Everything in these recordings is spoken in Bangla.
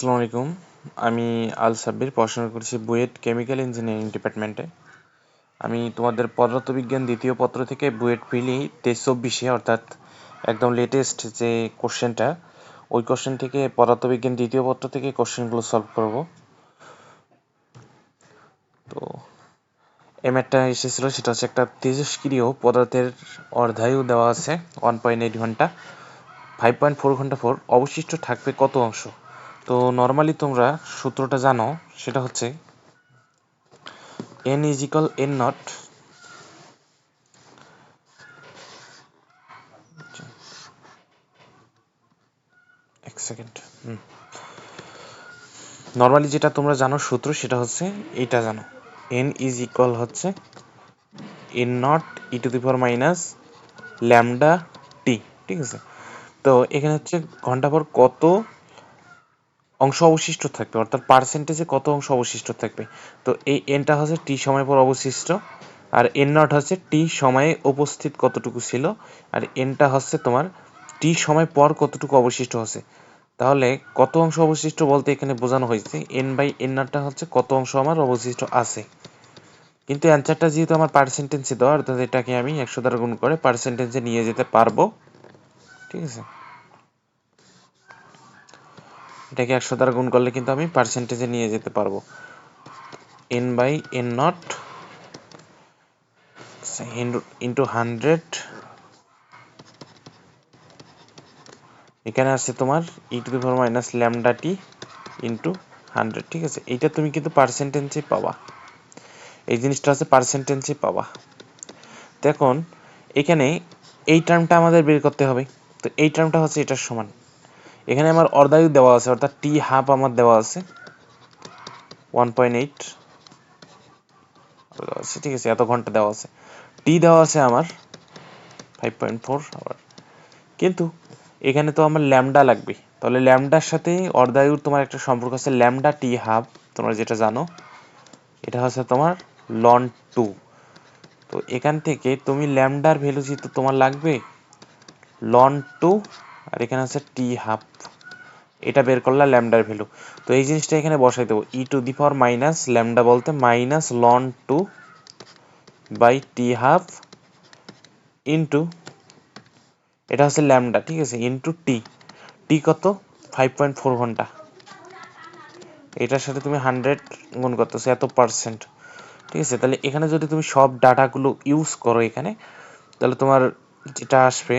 আসসালামু আলাইকুম। আমি আল সাব্বির, পড়াশোনা করছি বুয়েট কেমিক্যাল ইঞ্জিনিয়ারিং ডিপার্টমেন্টে। আমি তোমাদের পদার্থবিজ্ঞান দ্বিতীয় পত্র থেকে বুয়েট প্রিলি 23-24 অর্থাৎ একদম লেটেস্ট যে কোশ্চেনটা, ওই কোশ্চেন থেকে পদার্থবিজ্ঞান দ্বিতীয় পত্র থেকে কোশ্চেনগুলো সলভ করব। তো ম্যাথটা এসেছিলো, সেটা হচ্ছে একটা তেজস্ক্রিয় পদার্থের অর্ধায়ু দেওয়া আছে 1.8 ঘন্টা, 5.4 ঘন্টা পর অবশিষ্ট থাকবে কত অংশ। তো নর্মালি তোমরা সূত্রটা জানো, সেটা হচ্ছে n is equal n naught এক সেকেন্ড। নর্মালি যেটা তোমরা জানো সূত্র, সেটা হচ্ছে এইটা জানো, n is equal হচ্ছে n naught e to the power minus lambda t। ঠিক আছে, তো এখানে হচ্ছে ঘন্টা পর কত অংশ অবশিষ্ট থাকবে, অর্থাৎ পার্সেন্টেজে কত অংশ অবশিষ্ট থাকবে। তো এই এনটা হচ্ছে টি সময় পর অবশিষ্ট, আর এন নট হচ্ছে টি সময়ে উপস্থিত কতটুকু ছিল, আর এনটা হচ্ছে তোমার টি সময় পর কতটুকু অবশিষ্ট হচ্ছে। তাহলে কত অংশ অবশিষ্ট বলতে এখানে বোঝানো হয়েছে এন বাই এন নটটা হচ্ছে কত অংশ আমার অবশিষ্ট আছে। কিন্তু অ্যান্সারটা যেহেতু আমার পার্সেন্টেজে দেওয়া, অর্থাৎ এটাকে আমি 100 দ্বারা গুণ করে পার্সেন্টেজে নিয়ে যেতে পারবো। ঠিক আছে, এটাকে 100 দ্বারা গুণ করলে কিন্তু আমি পার্সেন্টেজে নিয়ে যেতে পারবো। n by n naught into 100, এখানে আছে তোমার e to the power minus lambda t into 100। ঠিক আছে, এইটা তুমি কিন্তু পার্সেন্টেজে পাবা, এই জিনিসটা আছে পার্সেন্টেজে পাবা। তো এখন এখানে এই টার্মটা আমাদের বের করতে হবে। তো এই টার্মটা হচ্ছে এটার সমান, এখানে আমার অর্ধায়ু দেওয়া আছে, অর্থাৎ টি হাফ আমার দেওয়া আছে 1.8 আছে। ঠিক আছে, এত ঘন্টা দেওয়া আছে, টি দেওয়া আছে আমার 5.4 আবার। কিন্তু এখানে তো আমার ল্যামডা লাগবে, তাহলে ল্যামডার সাথে অর্ধায়ুর তোমার একটা সম্পর্ক আছে, ল্যামডা টি হাফ, তোমরা যেটা জানো এটা হচ্ছে তোমার লন 2। তো এখান থেকে তুমি ল্যামডার ভ্যালু যেহেতু তোমার লাগবে লন 2, আর এখানে আছে টি হাফ, এটা বের করলে ল্যামডার ভ্যালু। তো এই জিনিসটা এখানে বসাই দেবো, e to the power minus lambda বলতে minus ln 2 by t half into, এটা হচ্ছে ল্যামডা, ঠিক আছে, ইন্টু টি, টি কত 5.4 ঘন্টা, এটার সাথে তুমি 100 গুণ করতেছো, এত পার্সেন্ট। ঠিক আছে, তাহলে এখানে যদি তুমি সব ডাটাগুলো ইউজ করো এখানে, তাহলে তোমার যেটা আসবে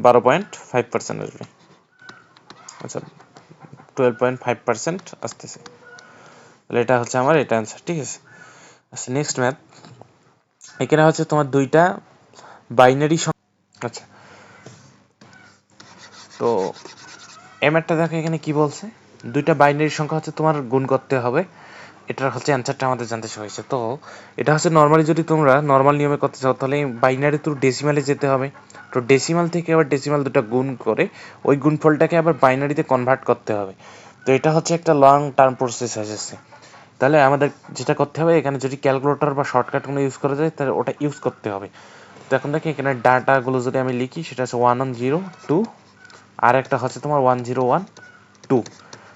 12.5% আসবে, আচ্ছা 12.5% আসতেছে। তাহলে এটা হচ্ছে আমার এটা অ্যান্সার। ঠিক আছে, আচ্ছা নেক্সট ম্যাথ। এখানে হচ্ছে তোমার দুইটা বাইনারি। আচ্ছা, তো এই ম্যাথটা দেখো এখানে কি বলছে, দুইটা বাইনারি সংখ্যা হচ্ছে তোমার গুণ করতে হবে, এটার হচ্ছে অ্যান্সারটা আমাদের জানতে হয়েছে। তো এটা হচ্ছে নর্মালি যদি তোমরা নর্মাল নিয়মে করতে চাও, তাহলে বাইনারি থ্রু ডেসিমালে যেতে হবে। তো ডেসিমাল থেকে আবার ডেসিমাল দুটো গুণ করে ওই গুণফলটাকে আবার বাইনারিতে কনভার্ট করতে হবে। তো এটা হচ্ছে একটা লং টার্ম প্রসেস হয়েছে। তাহলে আমাদের যেটা করতে হবে, এখানে যদি ক্যালকুলেটর বা শর্টকাট কোনো ইউজ করা যায় তাহলে ওটা ইউজ করতে হবে। তো এখন দেখি এখানে ডাটাগুলো যদি আমি লিখি, সেটা হচ্ছে 1102, আর একটা হচ্ছে তোমার 1012।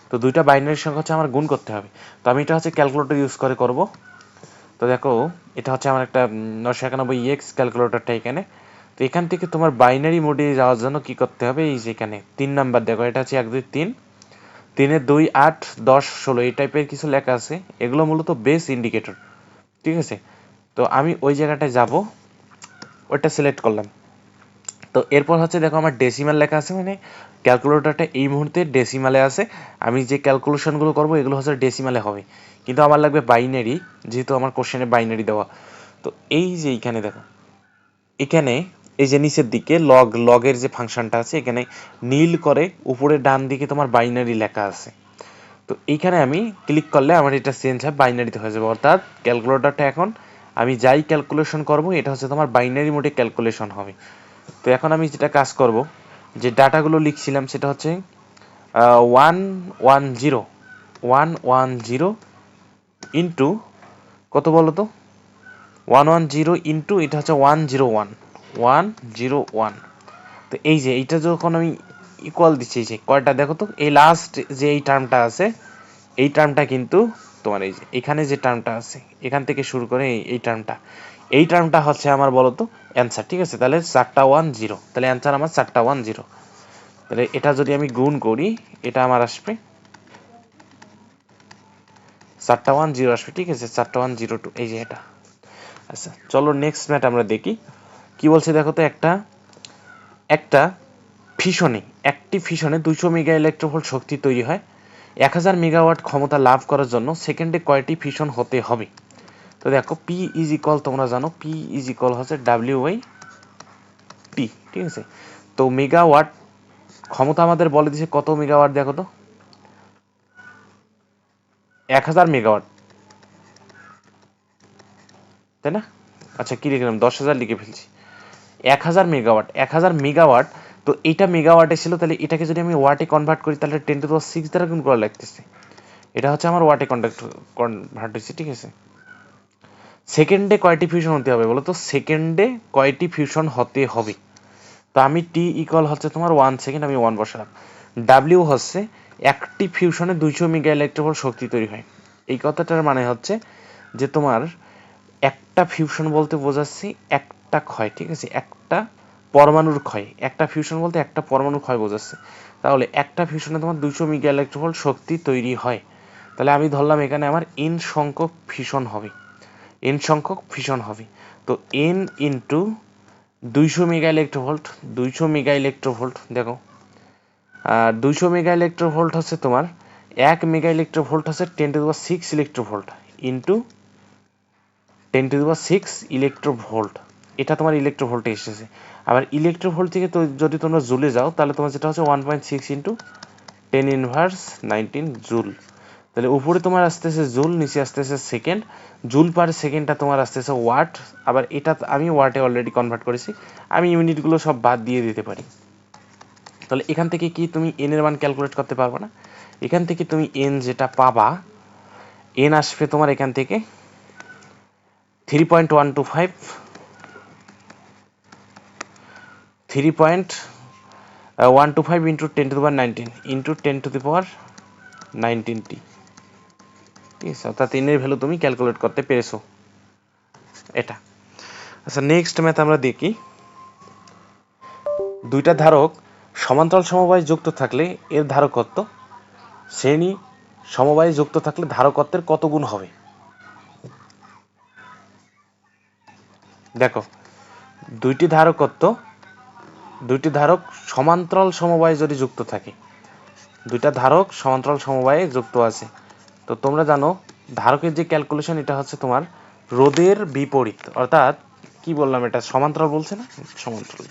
তো দুইটা বাইনারি সংখ্যা হচ্ছে আমার গুণ করতে হবে। তো আমি এটা হচ্ছে ক্যালকুলেটর ইউজ করে করব। তো দেখো এটা হচ্ছে আমার একটা 991 ক্যালকুলেটরটা এখানে। তো এখান থেকে তোমার বাইনারি মোডে যাওয়ার জন্য কি করতে হবে, এই যে এখানে 3 নাম্বার দেখো, এটা হচ্ছে 1 2 3, 3 2 8 10 16 এই টাইপের কিছু লেখা আছে, এগুলো মূলত বেস ইন্ডিকেটর। ঠিক আছে, তো আমি ওই জায়গাটায় যাব, ওইটা সিলেক্ট করলাম। তো এরপর হচ্ছে দেখো আমার ডেসিমাল লেখা আছে, মানে ক্যালকুলেটরটা এই মুহূর্তে ডেসিমালে আছে। আমি যে ক্যালকুলেশনগুলো করব এগুলো হচ্ছে ডেসিমালে হবে, কিন্তু আমার লাগবে বাইনারি, যেহেতু আমার কোশ্চেনে বাইনারি দেওয়া। তো এই যে এইখানে দেখো, এখানে এই যে নিচের দিকে লগের যে ফাংশনটা আছে, এখানে নীল করে উপরে ডান দিকে তোমার বাইনারি লেখা আছে। তো এইখানে আমি ক্লিক করলে আমার এটা চেঞ্জ হয়, বাইনারিতে হয়ে যাবে, অর্থাৎ ক্যালকুলেটরটা এখন আমি যাই ক্যালকুলেশন করব এটা হচ্ছে তোমার বাইনারি মোডে ক্যালকুলেশন হবে। তো এখন আমি যেটা কাজ করব, যে ডাটাগুলো লিখছিলাম সেটা হচ্ছে 110 ইন্টু কত বলো তো, 110 ইন্টু এটা হচ্ছে 101। তো এই যে এইটা যখন আমি ইকুয়াল দিচ্ছি যে কয়টা দেখো তো, এই লাস্ট যে এই টার্মটা আছে, এই টার্মটা কিন্তু তোমার এই যে এখানে যে টার্মটা আছে এখান থেকে শুরু করে এই টার্মটা হচ্ছে আমার বলো তো অ্যান্সার। ঠিক আছে, তাহলে 4টা 1 0, তাহলে অ্যান্সার আমার 4টা 1 0। তাহলে এটা যদি আমি গুণ করি এটা আমার আসবে 4টা 1 0 আসবে। ঠিক আছে, 4টা 1 0 2, এই যে এটা। আচ্ছা চলো নেক্সট ম্যাথ আমরা দেখি কি বলছে দেখো তো। একটা ফিশনে, একটি ফিশনে 200 মেগা ইলেকট্রোভোল্ট শক্তি তৈরি হয়। 1000 মেগাওয়াট ক্ষমতা লাভ করার জন্য সেকেন্ডে কয়টি ফিশন হতে হবে? তো দেখো পি ইজ ইকুয়াল, তোমরা জানো পি ইজ ইকুয়াল হচ্ছে ডাব্লিউ বাই টি। ঠিক আছে, তো মেগাওয়াট ক্ষমতা আমাদের বলে দিছে কত মেগাওয়াট দেখো তো, 1000 মেগাওয়াট, তাই না? আচ্ছা কি লিখলাম, 10,000 লিখে ফেলছি। 1000 মেগাওয়াট, 1000 মেগাওয়াট। তো এইটা মেগাওয়াটে ছিল, তাহলে এটাকে যদি আমি ওয়াটে কনভার্ট করি তাহলে 10⁶ দ্বারা গুণ করা লাগতেছে। এটা হচ্ছে আমার ওয়াটে কনভার্ট হয়েছে। ঠিক আছে, সেকেন্ডে কয়টি ফিউশন হতে হবে বলো তো, সেকেন্ডে কয়টি ফিউশন হতে হবে? তো আমি টি ইকুয়াল হচ্ছে তোমার 1 সেকেন্ড, আমি 1 বসালাম। ডাব্লিউ হচ্ছে একটি ফিউশনে 200 মেগা ইলেকট্রোভোল্ট শক্তি তৈরি হয়। এই কথাটার মানে হচ্ছে যে তোমার একটা ফিউশন বলতে বোঝাচ্ছি একটা ক্ষয়। ঠিক আছে, একটা পরমাণুর ক্ষয়, একটা ফিউশন বলতে একটা পরমাণুর ক্ষয় বোঝাচ্ছে। তাহলে একটা ফিউশনে তোমার 200 মেগা ইলেকট্রোভোল্ট শক্তি তৈরি হয়। তাহলে আমি ধরলাম এখানে আমার এন সংখ্যক ফিউশন হবে, এন সংখ্যক ফিউশন হবে। তো N into 200 mega electronvolt, 200 mega electronvolt দেখো, আর 200 মেগা ইলেকট্রোভোল্ট হচ্ছে তোমার 1 মেগা ইলেকট্রোভোল্ট হচ্ছে 10⁶ ইলেকট্রোভোল্ট ইন্টু 10⁶ ইলেকট্রোভোল্ট। এটা তোমার ইলেকট্রোভোল্টে এসেছে। আবার ইলেকট্রোভোল্ট থেকে তো যদি তোমরা জুলে যাও তাহলে তোমার যেটা হচ্ছে 1.6 ইন্টু 10⁻19 জুল। তাহলে উপরে তোমার আসতেছে জুল, নিচে আসতেছে সেকেন্ড। জুল পার সেকেন্ডটা তোমার আসতেছে ওয়াট। আবার এটা আমি ওয়াটে অলরেডি কনভার্ট করেছি, আমি ইউনিটগুলো সব বাদ দিয়ে দিতে পারি। তাহলে এখান থেকে কি তুমি এন এর মান ক্যালকুলেট করতে পারবে না? এখান থেকে তুমি এন যেটা পাবা, এন আসবে তোমার এখান থেকে 3.125, 3.125 ইন্টু 10⁻19 ইন্টু 10⁻19 টি। ঠিক আছে, অর্থাৎ এনের ভ্যালু তুমি ক্যালকুলেট করতে পেরেছো এটা। আচ্ছা নেক্সট ম্যাথ আমরা দেখি। দুইটা ধারক সমান্তরাল সমবায়ে যুক্ত থাকলে এর ধারকত্ব শ্রেণী সমবায়ে যুক্ত থাকলে ধারকত্বের কত গুণ হবে? দেখো দুইটি ধারক সমান্তরাল সমবায়ে যদি যুক্ত থাকে, দুইটা ধারক সমান্তরাল সমবায়ে যুক্ত আছে, তো তোমরা জানো ধারকের যে ক্যালকুলেশন এটা হচ্ছে তোমার রোধের বিপরীত। অর্থাৎ কি বললাম, এটা সমান্তরাল বলছে না, সমান্তরাল।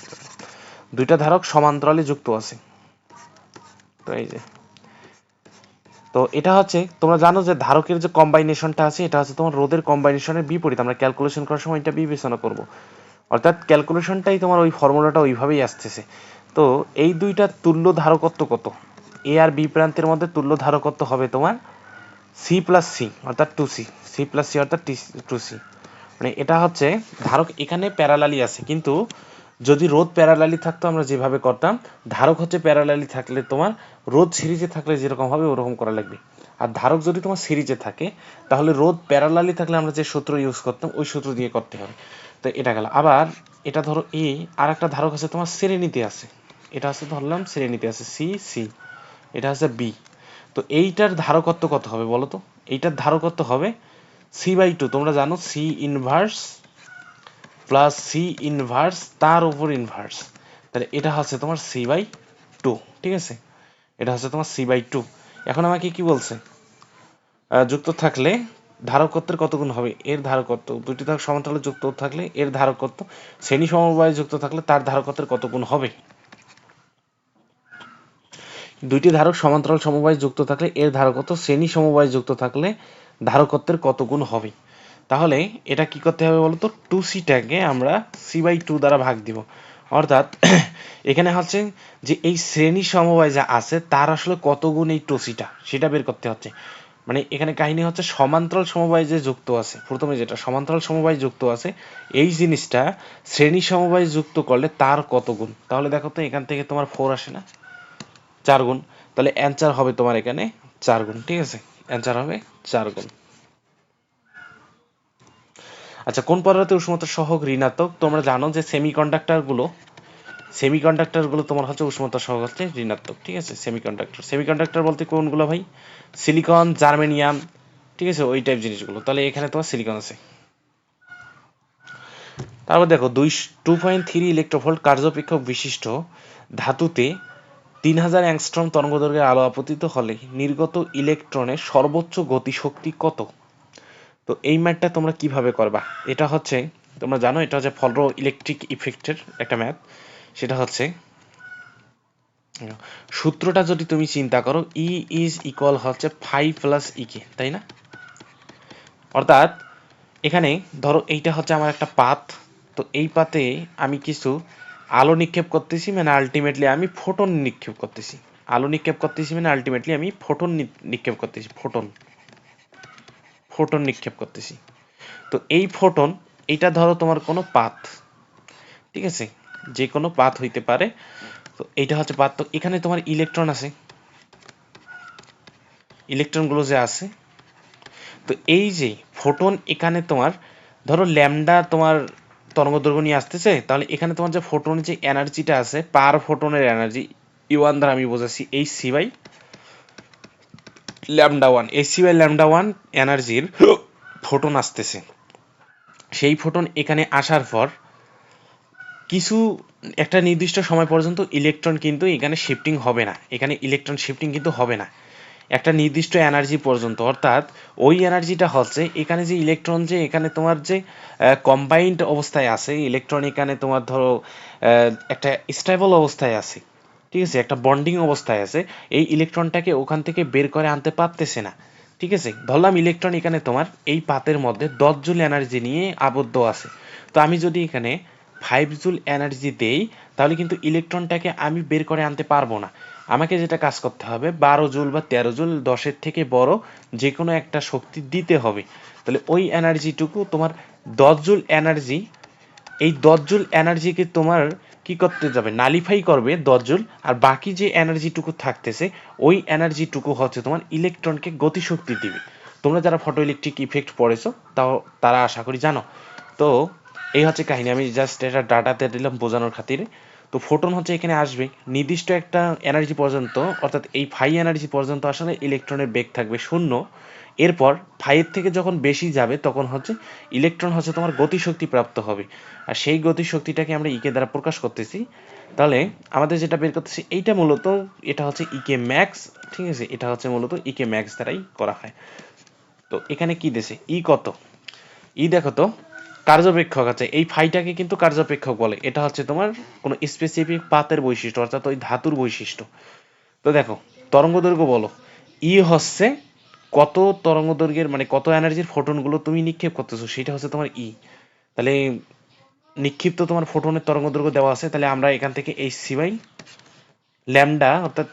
দুইটা ধারক সমান্তরালে যুক্ত আছে, তো এই যে, তো এটা হচ্ছে তোমরা জানো যে ধারকের যে কম্বাইনেশনটা আছে এটা হচ্ছে তোমার রোধের কম্বাইনেশনের বিপরীত। আমরা ক্যালকুলেশন করার সময় এটা বিবেচনা করব, অর্থাৎ ক্যালকুলেশনটাই তোমার ওই ফর্মুলাটা ওইভাবেই আসতেছে। তো এই দুইটা তুল্য ধারকত্ব কত? এ আর বি প্রান্তের মধ্যে তুল্য ধারকত্ব হবে তোমার সি প্লাস সি অর্থাৎ 2c, সি প্লাস সি অর্থাৎ 2c। মানে এটা হচ্ছে ধারক এখানে প্যারালালি আছে, কিন্তু যদি রোধ প্যারালালি থাকতো আমরা যেভাবে করতাম, ধারক হচ্ছে প্যারালালি থাকলে তোমার রোধ সিরিজে থাকলে যেরকম হবে ওরকম করা লাগবে। আর ধারক যদি তোমার সিরিজে থাকে তাহলে রোধ প্যারালালি থাকলে আমরা যে সূত্র ইউজ করতাম ওই সূত্র দিয়ে করতে হবে। তো এটা গেল। আবার এটা ধরো এ, আর একটা ধারক আছে তোমার শ্রেণীতে আছে, এটা হচ্ছে ধরলাম শ্রেণীতে আছে সি সি, এটা হচ্ছে বি। তো এইটার ধারকত্ব কত হবে বলো তো? এইটার ধারকত্ব হবে c/2। তোমরা জানো C inverse plus C inverse তার উপর ইনভার্স, তাহলে এটা হচ্ছে তোমার c/2। ঠিক আছে, এটা হচ্ছে তোমার c/2। এখন আমাকে কি বলছে, যুক্ত থাকলে ধারকত্বের কত গুণ হবে? এর ধারকত্ব, দুটি ধারক সমান্তরালে যুক্ত থাকলে এর ধারকত্ব শ্রেণী সমবায়ে যুক্ত থাকলে তার ধারকত্বের কত গুণ হবে? দুইটি ধারক সমান্তরাল সমবায়ে যুক্ত থাকলে এর ধারকত্ব শ্রেণী সমবায়ে যুক্ত থাকলে ধারকত্বের কত গুণ হবে? তাহলে এটা কি করতে হবে বলতো, 2c-টাকে আমরা c/2 দ্বারা ভাগ দিব। অর্থাৎ এখানে হচ্ছে যে এই শ্রেণী সমবায় যা আছে তার আসলে কত গুণ এই 2c-টা সেটা বের করতে হচ্ছে। মানে এখানে কাহিনী হচ্ছে সমান্তরাল সমবায় যে যুক্ত আছে, প্রথমে যেটা সমান্তরাল সমবায় যুক্ত আছে এই জিনিসটা শ্রেণী সমবায়ে যুক্ত করলে তার কত গুণ। তাহলে দেখো তো এখান থেকে তোমার 4 আসে না, 4 গুণ, তাহলে অ্যান্সার হবে তোমার এখানে 4 গুণ। ঠিক আছে, অ্যান্সার হবে 4 গুণ। আচ্ছা, কোন পদার্থে উষ্ণতা সহগ ঋণাত্মক? তোমরা জানো যে সেমিকন্ডাক্টরগুলো তোমার হচ্ছে উষ্ণতা সহগ হচ্ছে ঋণাত্মক। ঠিক আছে, সেমিকন্ডাক্টর বলতে কোনগুলো ভাই? সিলিকন, জার্মেনিয়াম, ঠিক আছে, ওই টাইপ জিনিসগুলো। তাহলে এখানে তোমার সিলিকন আছে। তারপর দেখো 2.3 ইলেকট্রোভোল্ট কার্যপেক্ষক বিশিষ্ট ধাতুতে 3000 অ্যাংস্ট্রম তরঙ্গদৈর্ঘ্যের আলো আপতিত হলে নির্গত ইলেকট্রনের সর্বোচ্চ গতিশক্তি কত? তো এই ম্যাথটা তোমরা কিভাবে করবা? এটা হচ্ছে, তোমরা জানো এটা হচ্ছে ফলো ইলেকট্রিক ইফেক্টের একটা ম্যাথ। সেটা হচ্ছে, সূত্রটা যদি তুমি চিন্তা করো, ই ইজ ইকুয়াল হচ্ছে 5 প্লাস ইকে, তাই না? অর্থাৎ এখানে ধরো এইটা হচ্ছে আমার একটা পাথ, তো এই পাথে আমি কিছু আলো নিক্ষেপ করতেছি, মানে আলটিমেটলি আমি ফোটন নিক্ষেপ করতেছি। আলো নিক্ষেপ করতেছি মানে আলটিমেটলি আমি ফোটন নিক্ষেপ করতেছি, ফোটন নিক্ষেপ করতেছি। তো এই ফোটন, এটা ধরো তোমার কোনো পাথ, ঠিক আছে, যে কোনো পাথ হইতে পারে। তো এইটা হচ্ছে পাথ। তো এখানে তোমার ইলেকট্রন আছে, ইলেকট্রনগুলো যে আছে, তো এই যে ফোটন, এখানে তোমার ধরো ল্যামডা তোমার তরঙ্গদৈর্ঘ্য নিয়ে আসতেছে, তাহলে এখানে তোমার যে ফোটনের যে এনার্জিটা আছে, পার ফোটনের এনার্জি ইউ1 দ্বারা আমি বোঝাচ্ছি hc by lambda 1, hc by lambda 1 এনার্জির ফোটন আসতেছে। সেই ফোটন এখানে আসার পর কিছু একটা নির্দিষ্ট সময় পর্যন্ত ইলেকট্রন কিন্তু এখানে শিফটিং হবে না, এখানে ইলেকট্রন শিফটিং কিন্তু হবে না একটা নির্দিষ্ট এনার্জি পর্যন্ত। অর্থাৎ ওই এনার্জিটা হচ্ছে এখানে যে ইলেকট্রন, যে এখানে তোমার যে কম্বাইন্ড অবস্থায় আছে ইলেকট্রন, এখানে তোমার ধরো একটা স্টেবল অবস্থায় আছে, ঠিক আছে, একটা বন্ডিং অবস্থায় আছে, এই ইলেকট্রনটাকে ওখান থেকে বের করে আনতে পারতেছে না। ঠিক আছে, ধরলাম ইলেকট্রন এখানে তোমার এই পাতের মধ্যে 10 জুল এনার্জি নিয়ে আবদ্ধ আছে। তো আমি যদি এখানে 5 জুল এনার্জি দেই, তাহলে কিন্তু ইলেকট্রনটাকে আমি বের করে আনতে পারবো না। আমাকে যেটা কাজ করতে হবে, 12 জুল বা 13 জুল, 10-এর থেকে বড় যে কোনো একটা শক্তি দিতে হবে। তাহলে ওই এনার্জিটুকু তোমার 10 জুল এনার্জি, এই 10 জুল এনার্জিকে তোমার কি করতে যাবে, নালিফাই করবে 10 জুল, আর বাকি যে এনার্জিটুকু থাকতেছে ওই এনার্জিটুকু হচ্ছে তোমার ইলেকট্রনকে গতিশক্তি দিবে। তোমরা যারা ফটো ইলেকট্রিক ইফেক্ট পড়েছো তাও তারা আশা করি জানো। তো এই হচ্ছে কাহিনী, আমি জাস্ট এটা ডাটাতে দিলাম বোঝানোর খাতিরে। তো ফোটন হচ্ছে এখানে আসবে নির্দিষ্ট একটা এনার্জি পর্যন্ত, অর্থাৎ এই ফাই এনার্জি পর্যন্ত আসলে ইলেকট্রনের বেগ থাকবে 0। এরপর ফাইয়ের থেকে যখন বেশি যাবে তখন হচ্ছে ইলেকট্রন হচ্ছে তোমার গতিশক্তি প্রাপ্ত হবে, আর সেই গতিশক্তিটাকে আমরা ইকে দ্বারা প্রকাশ করতেছি। তাহলে আমাদের যেটা বের করতেছি এইটা মূলত, এটা হচ্ছে ইকে ম্যাক্স। ঠিক আছে, এটা হচ্ছে মূলত ইকে ম্যাক্স দ্বারাই করা হয়। তো এখানে কি দিছে, ই কত, ই দেখো তো, কার্যপেক্ষক আছে, এই ফাইটাকে কিন্তু কার্যপেক্ষক বলে। এটা হচ্ছে তোমার কোনো স্পেসিফিক পাতের বৈশিষ্ট্য, অর্থাৎ ওই ধাতুর বৈশিষ্ট্য। তো দেখো তরঙ্গ দৈর্ঘ্য বলো, ই হচ্ছে কত তরঙ্গ দৈর্ঘ্যের, মানে কত এনার্জির ফোটনগুলো তুমি নিক্ষেপ করতেছো, সেটা হচ্ছে তোমার ই। তাহলে নিক্ষিপ্ত তোমার ফোটনের তরঙ্গ দৈর্ঘ্য দেওয়া আছে, তাহলে আমরা এখান থেকে এই সি বাই ল্যামডা, অর্থাৎ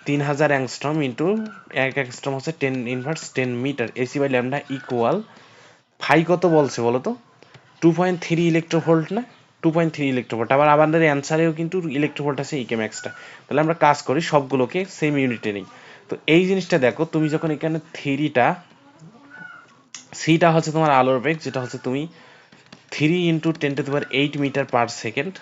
3000 অ্যাংস্ট্রম ইন্টু 1 অ্যাংস্ট্রম হচ্ছে 10 × 10 metre, ac by lambda equal phi কত বলছে বলো তো, 2.3 ইলেকট্রোভোল্ট না, 2.3 ইলেকট্রোভোল্ট। আবার আমাদের অ্যান্সারেও কিন্তু ইলেকট্রোভোল্ট আছে ইকে ম্যাক্সটা। তাহলে আমরা কাজ করি সবগুলোকে সেম ইউনিটে নিই। তো এই জিনিসটা দেখো, তুমি যখন এখানে থ্রিটা, সিটা হচ্ছে তোমার আলোর বেগ, যেটা হচ্ছে তুমি 3 × 10⁸ মিটার পার সেকেন্ড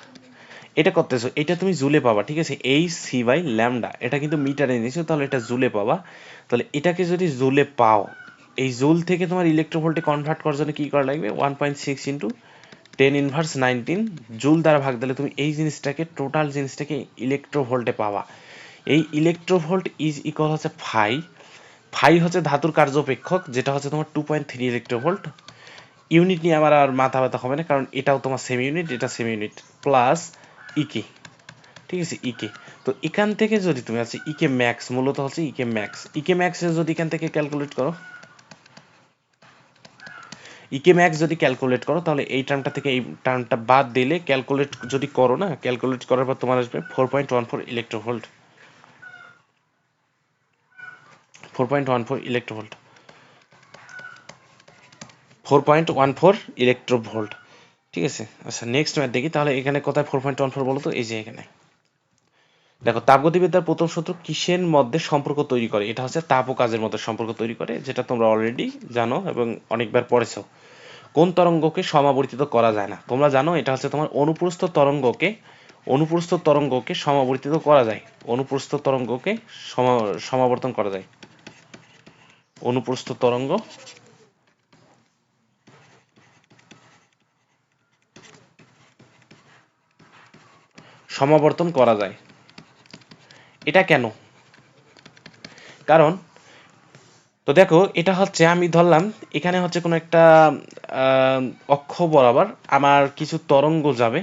এটা করতেছো, এটা তুমি জুলে পাবা। ঠিক আছে, এই সি বাই ল্যামডা এটা কিন্তু মিটারে নিয়েছো, তাহলে এটা জুলে পাবা। তাহলে এটাকে যদি জুলে পাও, এই জুল থেকে তোমার ইলেকট্রোভোল্টে কনভার্ট করার জন্য কি করা লাগবে, 1.6 ইন্টু 10⁻19 জুল দ্বারা ভাগ দিলে তুমি এই জিনিসটাকে, টোটাল জিনিসটাকে ইলেকট্রোভোল্টে পাবা। এই ইলেকট্রোভোল্ট ইজ ইকুয়াল হচ্ছে ফাই, ফাই হচ্ছে ধাতুর কার্যপেক্ষক, যেটা হচ্ছে তোমার 2.3 ইলেকট্রোভোল্ট। ইউনিট নিয়ে আমার আর মাথা ব্যথা হবে না, কারণ এটাও তোমার সেমি ইউনিট, এটা সেমি ইউনিট, প্লাস ইকে। ঠিক আছে, ইকে। তো এখান থেকে যদি তুমি আছে ইকে ম্যাক্স, মূলত হচ্ছে ইকে ম্যাক্স, ইকে ম্যাক্স যদি এখান থেকে ক্যালকুলেট করো, ইকে ম্যাক্স যদি ক্যালকুলেট করো, তাহলে এই টার্মটা থেকে এই টার্মটা বাদ দিলে ক্যালকুলেট যদি করো না, ক্যালকুলেট করার পর তোমার আসবে 4.14 ইলেকট্রোভোল্ট, 4.14 ইলেকট্রোভোল্ট, 4.14 ইলেকট্রোভোল্ট। ঠিক আছে, আচ্ছা নেক্সট ম্যাথ দেখি। তাহলে এখানে কোথায় 4.14 বলো তো, এই যে এখানে দেখো, তাপগতিবিদ্যার প্রথম সূত্র কিসের মধ্যে সম্পর্ক তৈরি করে? এটা হচ্ছে তাপ ও কাজের মধ্যে সম্পর্ক তৈরি করে, যেটা তোমরা অলরেডি জানো এবং অনেকবার পড়েছো। কোন তরঙ্গকে সমাবর্তিত করা যায় না? তোমরা জানো এটা হচ্ছে তোমার অনুপ্রস্থ তরঙ্গকে সমাবর্তিত করা যায়। অনুপ্রস্থ তরঙ্গকে সমাবর্তন করা যায়। অনুপ্রস্থ তরঙ্গ সমাবর্তন করা যায়। এটা কেন? কারণ তো দেখো, এটা হচ্ছে আমি ধরলাম এখানে হচ্ছে কোনো একটা অক্ষ বরাবর আমার কিছু তরঙ্গ যাবে।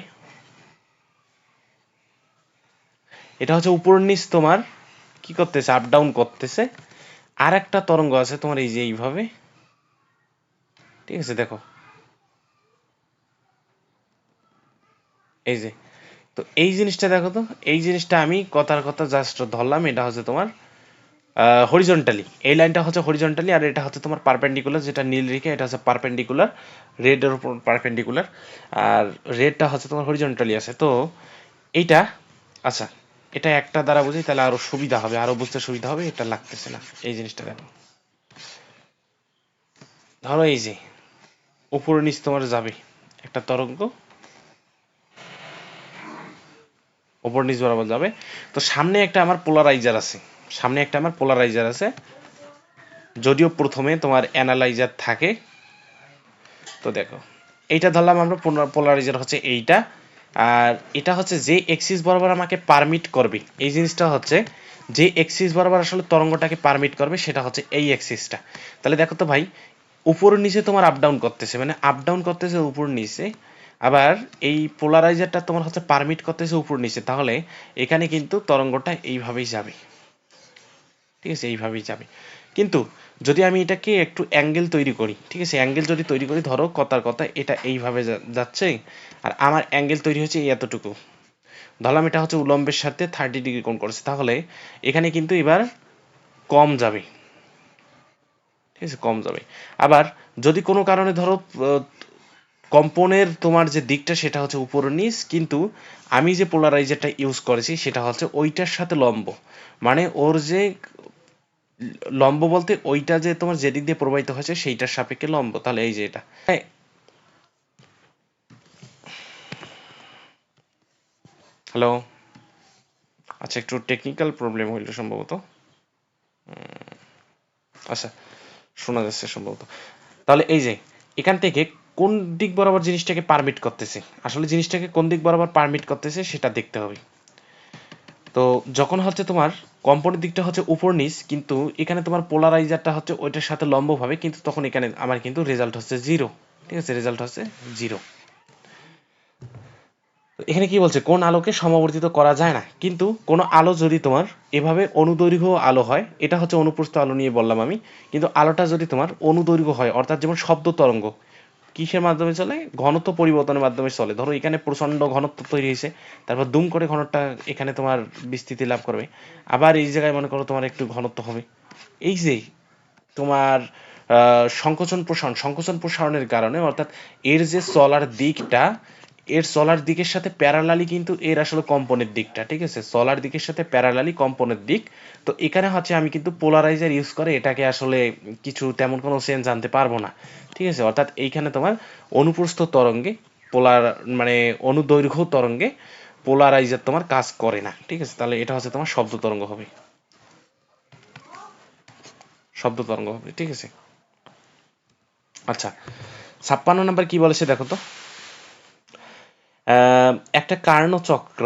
এটা হচ্ছে উপর নিচ তোমার কি করতেছে, আপ ডাউন করতেছে। আর একটা তরঙ্গ আছে তোমার এই যে এইভাবে, ঠিক আছে? দেখো এই যে, তো এই জিনিসটা দেখো তো, এই জিনিসটা আমি কথার কথা জাস্ট ধরলাম, এটা হচ্ছে তোমার হরিজন্টালি, এই লাইনটা হচ্ছে হরিজন্টালি, আর এটা হচ্ছে তোমার পারপেন্ডিকুলার, যেটা নীল রেখে এটা হচ্ছে পারপেন্ডিকুলার, রেডের উপর পারপেন্ডিকুলার, আর রেডটা হচ্ছে তোমার হরিজন্টালি আছে। তো এইটা, আচ্ছা, এটা একটা দ্বারা বুঝি তাহলে আরো সুবিধা হবে, আরো বুঝতে সুবিধা হবে। এটা লাগতেছে না, এই জিনিসটা দেখো। ধরো এই যে উপর নিচ তোমার যাবে একটা তরঙ্গ, উপর নিচ বরাবর যাবে। তো সামনে একটা আমার পোলারাইজার আছে, যদিও প্রথমে তোমার অ্যানালাইজার থাকে। তো দেখো, এইটা ধরলাম আমরা পোলারাইজার হচ্ছে এইটা, আর এটা হচ্ছে যে এক্সিস বরাবর আমাকে পারমিট করবে, এই জিনিসটা হচ্ছে যে এক্সিস বরাবর আসলে তরঙ্গটাকে পারমিট করবে, সেটা হচ্ছে এই এক্সিসটা। তাহলে দেখো তো ভাই, উপর নিচে তোমার আপ ডাউন করতেছে, মানে আপ ডাউন করতেছে উপর নিচে, আবার এই পোলারাইজারটা তোমার হচ্ছে পারমিট করতেছে উপর নিচে। তাহলে এখানে কিন্তু তরঙ্গটা এইভাবেই যাবে, ঠিক আছে? এইভাবেই যাবে। কিন্তু যদি আমি এটাকে একটু অ্যাঙ্গেল তৈরি করি, ঠিক আছে? অ্যাঙ্গেল যদি তৈরি করি, ধরো কথার কথা এটা এইভাবে যাচ্ছে, আর আমার অ্যাঙ্গেল তৈরি হচ্ছে এতটুকু, ধরলাম এটা হচ্ছে উলম্বের সাথে 30 ডিগ্রি কোণ করেছে, তাহলে এখানে কিন্তু এবার কম যাবে, ঠিক আছে? কম যাবে। আবার যদি কোনো কারণে ধরো কম্পনের তোমার যে দিকটা সেটা হচ্ছে উপর নিচ, কিন্তু আমি যে পোলারাইজারটা ইউজ করেছি সেটা হচ্ছে ওইটার সাথে লম্ব, মানে ওর যে লম্ব বলতে ওইটা যে তোমার যেদিক দিয়ে প্রবাহিত হয়েছে সেইটার সাপেক্ষে লম্ব। তাহলে এই যে এটা, হ্যালো, আচ্ছা, একটু টেকনিক্যাল প্রবলেম হইল সম্ভবত। আচ্ছা, শোনা যাচ্ছে সম্ভবত। তাহলে এই যে এখান থেকে কোন দিক বরাবর জিনিসটাকে পারমিট করতেছে, আসলে জিনিসটাকে কোন দিক বরাবর পারমিট করতেছে সেটা দেখতে হবে। তো যখন হচ্ছে তোমার কম্পনের দিকটা হচ্ছে উপর নিচ, কিন্তু এখানে তোমার পোলারাইজারটা হচ্ছে ওইটার সাথে লম্বভাবে, কিন্তু তখন এখানে আমার কিন্তু রেজাল্ট হচ্ছে জিরো, ঠিক আছে? রেজাল্ট হচ্ছে জিরো। এখানে কি বলছে, কোন আলোকে সমাবর্তিত করা যায় না? কিন্তু কোনো আলো যদি তোমার এভাবে অনুদৈর্ঘ্য আলো হয়, এটা হচ্ছে অনুপ্রস্থ আলো নিয়ে বললাম আমি, কিন্তু আলোটা যদি তোমার অনুদৈর্ঘ্য হয়, অর্থাৎ যেমন শব্দ তরঙ্গ কিসের মাধ্যমে চলে? ঘনত্ব পরিবর্তনের মাধ্যমে চলে। ধরো এখানে প্রচন্ড ঘনত্ব তৈরি হয়েছে, তারপর দুম করে ঘনত্বটা এখানে তোমার বিস্তৃতি লাভ করবে, আবার এই জায়গায় মনে করো তোমার একটু ঘনত্ব হবে। এই যে তোমার সংকোচন প্রসারণের কারণে, অর্থাৎ এর যে চলার দিকটা, এর চলার দিকের সাথে প্যারালালি কিন্তু এর আসলে কম্পনের দিকটা, ঠিক আছে? চলার দিকের সাথে প্যারালালি কম্পনের দিক। তো এখানে হচ্ছে আমি কিন্তু পোলারাইজার ইউজ করে এটাকে আসলে কিছু তেমন কোনো চেঞ্জ আনতে পারবো না, ঠিক আছে? অর্থাৎ এইখানে তোমার অনুপ্রস্থ তরঙ্গে পোলার মানে অনুদৈর্ঘ্য তরঙ্গে পোলারাইজার তোমার কাজ করে না, ঠিক আছে? তাহলে এটা হচ্ছে তোমার শব্দ তরঙ্গ হবে, ঠিক আছে? আচ্ছা, 56 নম্বর কি বলেছে দেখো তো। একটা কার্ণচক্র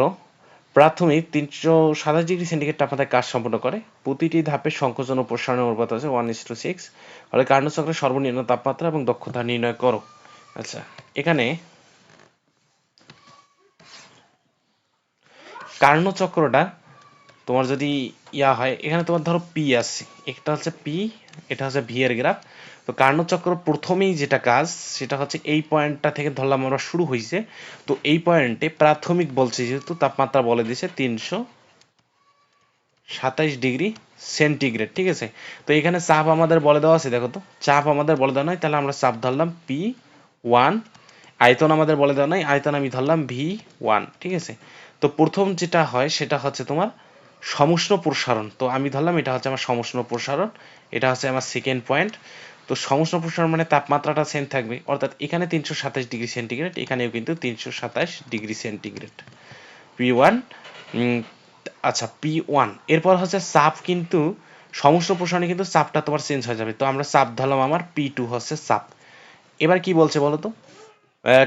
প্রাথমিক 327 ডিগ্রি সেন্টিগ্রেড তাপমাত্রায় কাজ সম্পন্ন করে। প্রতিটি ধাপে সংকোচন ও প্রসারণের অনুপাত আছে 1:6। ফলে কার্ণচক্রের সর্বনিম্ন তাপমাত্রা এবং দক্ষতা নির্ণয় করো। আচ্ছা, এখানে কার্ণচক্রটা তোমার যদি ইয়া হয়, এখানে তোমার ধরো পি আছে, একটা হচ্ছে পি, এটা হচ্ছে ভি এর গ্রাফ। তো কার্ণচক্র প্রথমেই যেটা কাজ সেটা হচ্ছে এই পয়েন্টটা থেকে ধরলাম আমরা শুরু হয়েছে। তো এই পয়েন্টে প্রাথমিক বলছে, যেহেতু তাপমাত্রা বলে দিয়েছে 327 ডিগ্রি সেন্টিগ্রেড, ঠিক আছে? তো এখানে চাপ আমাদের বলে দেওয়া আছে, দেখো তো চাপ আমাদের বলে দেওয়া নয়, তাহলে আমরা চাপ ধরলাম P1। আয়তন আমাদের বলে দেওয়া নাই, আয়তন আমি ধরলাম V1, ঠিক আছে? তো প্রথম যেটা হয় সেটা হচ্ছে তোমার সমুষ্ণ প্রসারণ, তো আমি ধরলাম এটা হচ্ছে আমার সমুষ্ণ প্রসারণ, এটা হচ্ছে আমার সেকেন্ড পয়েন্ট। তো সমুষ্ণ প্রসারণ মানে তাপমাত্রাটা সেম থাকবে, অর্থাৎ এখানে 327 ডিগ্রি সেন্টিগ্রেড, এখানেও কিন্তু 327 ডিগ্রি সেন্টিগ্রেড, P1। আচ্ছা P1, এরপর হচ্ছে চাপ, কিন্তু সমুষ্ণ প্রসারণে কিন্তু চাপটা তোমার চেঞ্জ হয়ে যাবে, তো আমরা চাপ ধরলাম আমার P2 হচ্ছে চাপ। এবার কি বলছে বলো তো,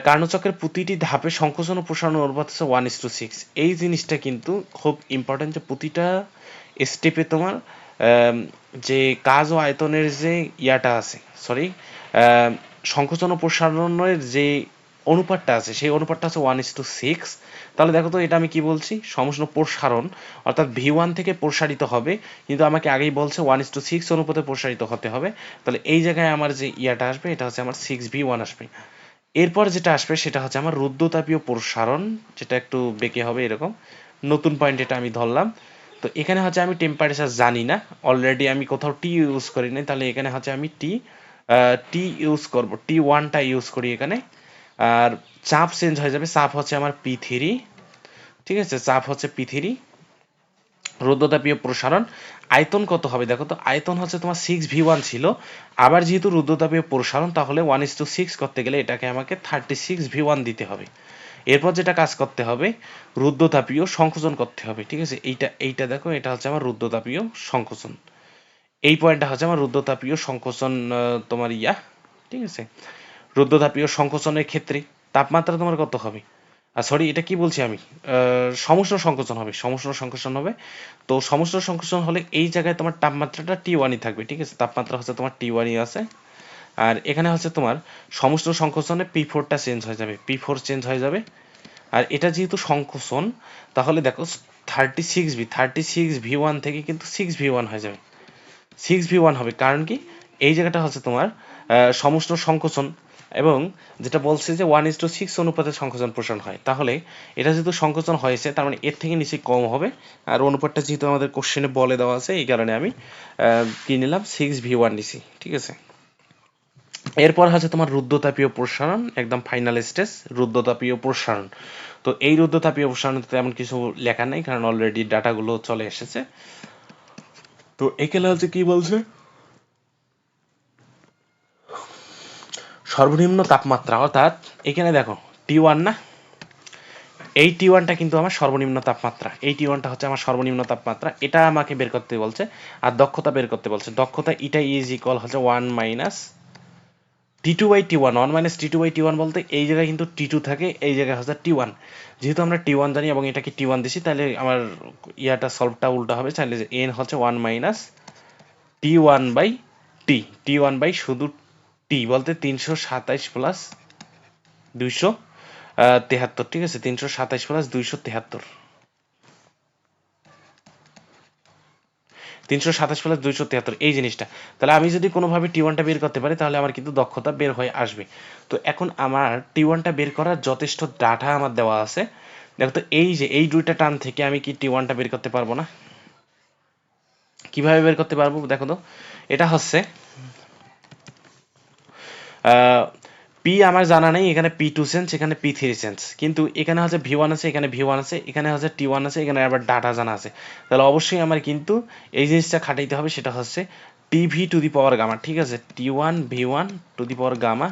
কার্নোচক্রের প্রতিটি ধাপে সংকোচন ও প্রসারণের অনুপাত হচ্ছে 1:6। এই জিনিসটা কিন্তু খুব ইম্পর্টেন্ট, যে প্রতিটা স্টেপে তোমার যে কাজ ও আয়তনের যে ইয়াটা আছে, সরি, সংকোচন ও প্রসারণের যে অনুপাতটা আছে, সেই অনুপাতটা হচ্ছে 1:6। তাহলে দেখো তো এটা আমি কি বলছি, সমষ্ণ প্রসারণ, অর্থাৎ V1 থেকে প্রসারিত হবে, কিন্তু আমাকে আগেই বলছে 1:6 অনুপাতে প্রসারিত হতে হবে। তাহলে এই জায়গায় আমার যে ইয়াটা আসবে, এটা হচ্ছে আমার 6V1 আসবে। এরপর যেটা আসবে সেটা হচ্ছে আমার রুদ্ধতাপীয় প্রসারণ, যেটা একটু বেঁকে হবে এরকম, নতুন পয়েন্ট এটা আমি ধরলাম। তো এখানে হচ্ছে আমি টেম্পারেচার জানি না, অলরেডি আমি কোথাও টি ইউজ করি নাই, তাহলে এখানে হচ্ছে আমি টি ইউজ করব, T1টা ইউজ করি এখানে। আর চাপ চেঞ্জ হয়ে যাবে, চাপ হচ্ছে আমার P3, ঠিক আছে, চাপ হচ্ছে P3। রুদ্ধতাপীয় প্রসারণ, আয়তন কত হবে দেখো তো, আয়তন হচ্ছে তোমার 6V1 ছিল, আবার যেহেতু রুদ্ধতাপীয় প্রসারণ, তাহলে 1:6 করতে গেলে এটাকে আমাকে 36V1 দিতে হবে। এরপর যেটা কাজ করতে হবে, রুদ্ধতাপীয় সংকোচন করতে হবে, ঠিক আছে, এইটা দেখো, এটা হচ্ছে আমার রুদ্ধতাপীয় সংকোচন, এই পয়েন্টটা হচ্ছে আমার রুদ্ধতাপীয় সংকোচন, তোমার ইয়া, ঠিক আছে। রুদ্ধতাপীয় সংকোচনের ক্ষেত্রে তাপমাত্রা তোমার কত হবে, সরি এটা কি বলছি আমি, সমুষ্ণ সংকোচন হবে, সমুষ্ণ সংকোচন হবে। তো সমুষ্ণ সংকোচন হলে এই জায়গায় তোমার তাপমাত্রাটা T1ই থাকবে, ঠিক আছে, তাপমাত্রা হচ্ছে তোমার T1ই আছে। আর এখানে হচ্ছে তোমার সমুষ্ণ সংকোচনে P4টা চেঞ্জ হয়ে যাবে, P4 চেঞ্জ হয়ে যাবে। আর এটা যেহেতু সংকোচন, তাহলে দেখো 36V1 থেকে কিন্তু 6V1 হয়ে যাবে, 6V1 হবে, কারণ কি এই জায়গাটা হচ্ছে তোমার সমুষ্ণ সংকোচন, এবং যেটা বলছে যে 1:6 অনুপাতে সংকোচন প্রসারণ হয়, তাহলে এটা যেহেতু সংকোচন হয়েছে, তার মানে এর থেকে নিচে কম হবে। আর অনুপাতটা যেহেতু আমাদের কোশ্চেনে বলে দেওয়া আছে, এই কারণে আমি কি নিলাম, 6V1 নিছি, ঠিক আছে। এরপর হচ্ছে তোমার রুদ্ধতাপীয় প্রসারণ, একদম ফাইনাল স্টেজ, রুদ্ধতাপীয় প্রসারণ। তো এই রুদ্ধতাপীয় প্রসারণ তেমন কিছু লেখা নেই, কারণ অলরেডি ডাটাগুলো চলে এসেছে। তো এখানে হচ্ছে কি বলছে, সর্বনিম্ন তাপমাত্রা, অর্থাৎ এখানে দেখো T1 না, এই T1টা কিন্তু আমার সর্বনিম্ন তাপমাত্রা, এই T1টা হচ্ছে আমার সর্বনিম্ন তাপমাত্রা, এটা আমাকে বের করতে বলছে। আর দক্ষতা বের করতে বলছে, দক্ষতা এটা ইজ ইকুয়াল হচ্ছে 1 মাইনাস T2/T1, 1 মাইনাস T2/T1 বলতে এই জায়গায় কিন্তু T2 থাকে, এই জায়গায় হচ্ছে T1। যেহেতু আমরা T1 জানি এবং এটাকে T1 দিছি, তাহলে আমার ইয়াটা সলভটা উল্টা হবে, তাহলে n হচ্ছে 1 মাইনাস T1/T, T1 শুধু T বলতে 327 প্লাস 273, ঠিক আছে, 327 প্লাস 273, 327 প্লাস 273, এই জিনিসটা। তাহলে আমি যদি কোনোভাবে T1টা বের করতে পারি, তাহলে আমার কিন্তু দক্ষতা বের হয়ে আসবে। তো এখন আমার T1টা বের করার যথেষ্ট ডাটা আমার দেওয়া আছে। দেখো তো, এই যে এই দুইটা টার্ম থেকে আমি কি T1টা বের করতে পারবো না? কিভাবে বের করতে পারবো দেখো তো, এটা হচ্ছে পি আমার জানা নেই, এখানে P2 সেন্স, এখানে P3 সেন্স, কিন্তু এখানে হচ্ছে V1 আছে, এখানে V1 আছে, এখানে হচ্ছে T1 আছে, এখানে আবার ডাটা জানা আছে। তাহলে অবশ্যই আমার কিন্তু এই জিনিসটা খাটাইতে হবে, সেটা হচ্ছে TV to the power gamma, ঠিক আছে, T1 V1 to the power gamma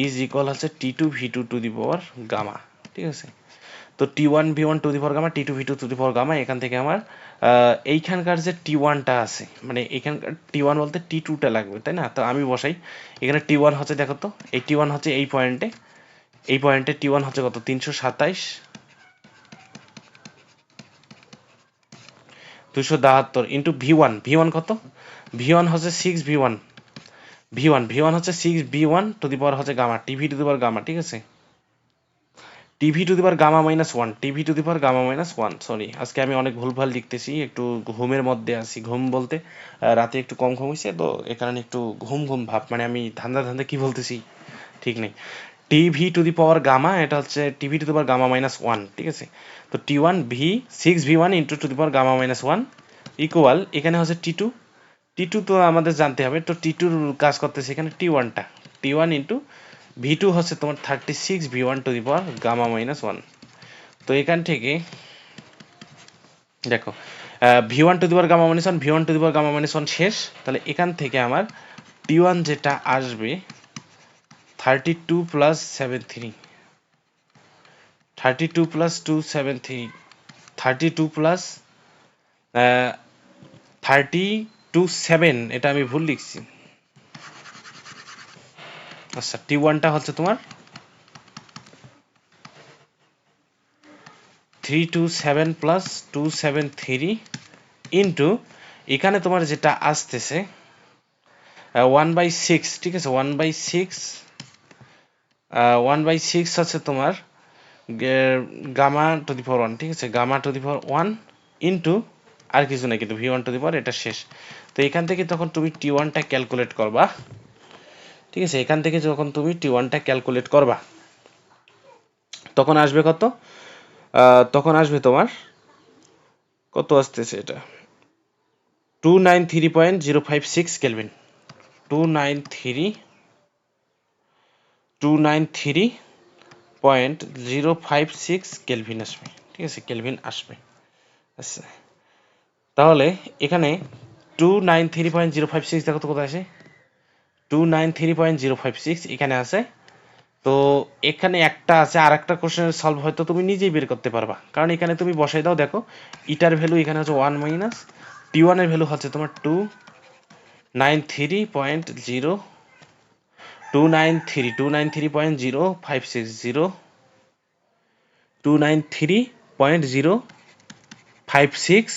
is equal হচ্ছে T2 V2 to the power gamma, ঠিক আছে। তো T1 V1 to the power gamma, T2 V2 to the power gamma, এখান থেকে আমার এইখানকার যে T1টা আছে, মানে এখানকার T1 বলতে T2টা লাগবে, তাই না? তো আমি বসাই, এখানে T1 হচ্ছে, দেখো তো এই T1 হচ্ছে এই পয়েন্টে, এই পয়েন্টে T1 হচ্ছে কত, 327 272 ইন্টু V1, V1 কত, V1 হচ্ছে 6V1, V1 হচ্ছে 6V1 টু দি পাওয়ার হচ্ছে gamma, TV to the power gamma, ঠিক আছে, TV to the power gamma minus one, TV to the power gamma minus one, sorry আজকে আমি অনেক ভুলভাল লিখতেছি, একটু ঘুমের মধ্যে আছি, ঘুম বলতে রাতে একটু কম ঘুমিয়েছে, তো এ কারণে একটু ঘুম ঘুম ভাব, মানে আমি ধান্দা ধান্দা কি বলতেছি ঠিক নেই। TV to the power gamma, এটা হচ্ছে TV to the power gamma minus one, ঠিক আছে। তো T1 6V1 into to the power gamma minus one equal, এখানে হচ্ছে T2, T2 তো আমাদের জানতে হবে, তো T2 কাজ করতেছে এখানে T1টা, T1 ইন্টু V2 হচ্ছে তোমার 36V1 to the power gamma minus one. তো এখান থেকে দেখো v1 to the power gamma minus 1 v1 to the power gamma minus 1 শেষ। তাহলে এখান থেকে আমার t1 যেটা আসবে 32 প্লাস 73 32 প্লাস 273 32 প্লাস 32 7 এটা আমি ভুল লিখছি। আচ্ছা t1টা হচ্ছে তোমার 327 প্লাস 273 ইন্টু এখানে তোমার যেটা আসতেছে 1/6, ঠিক আছে 1/6 1/6 হচ্ছে তোমার গামা টু দি পাওয়ার 1, ঠিক আছে gamma to the power 1 into আর কিছু না কিন্তু v1 টু দি পাওয়ার এটা শেষ। তো এখান থেকে তখন তুমি t1টা ক্যালকুলেট করবা, ঠিক আছে এখান থেকে যখন তুমি t1টা ক্যালকুলেট করবা তখন আসবে কত, তখন আসবে তোমার কত আসতেছে এটা 293.056 কেলভিন 293.056 কেলভিন আসবে, ঠিক আছে কেলভিন আসবে। আচ্ছা তাহলে এখানে 293.056 দেখো তো কোথায় আসে 293.056 এখানে আছে। তো এখানে একটা আছে আর একটা কোশ্চেনের সলভ হয়তো তুমি নিজেই বের করতে পারবা, কারণ এখানে তুমি বসাই দাও দেখো ইটার ভ্যালু এখানে হচ্ছে 1 মাইনাস t1 এর ভ্যালু হচ্ছে তোমার 293.0 293.056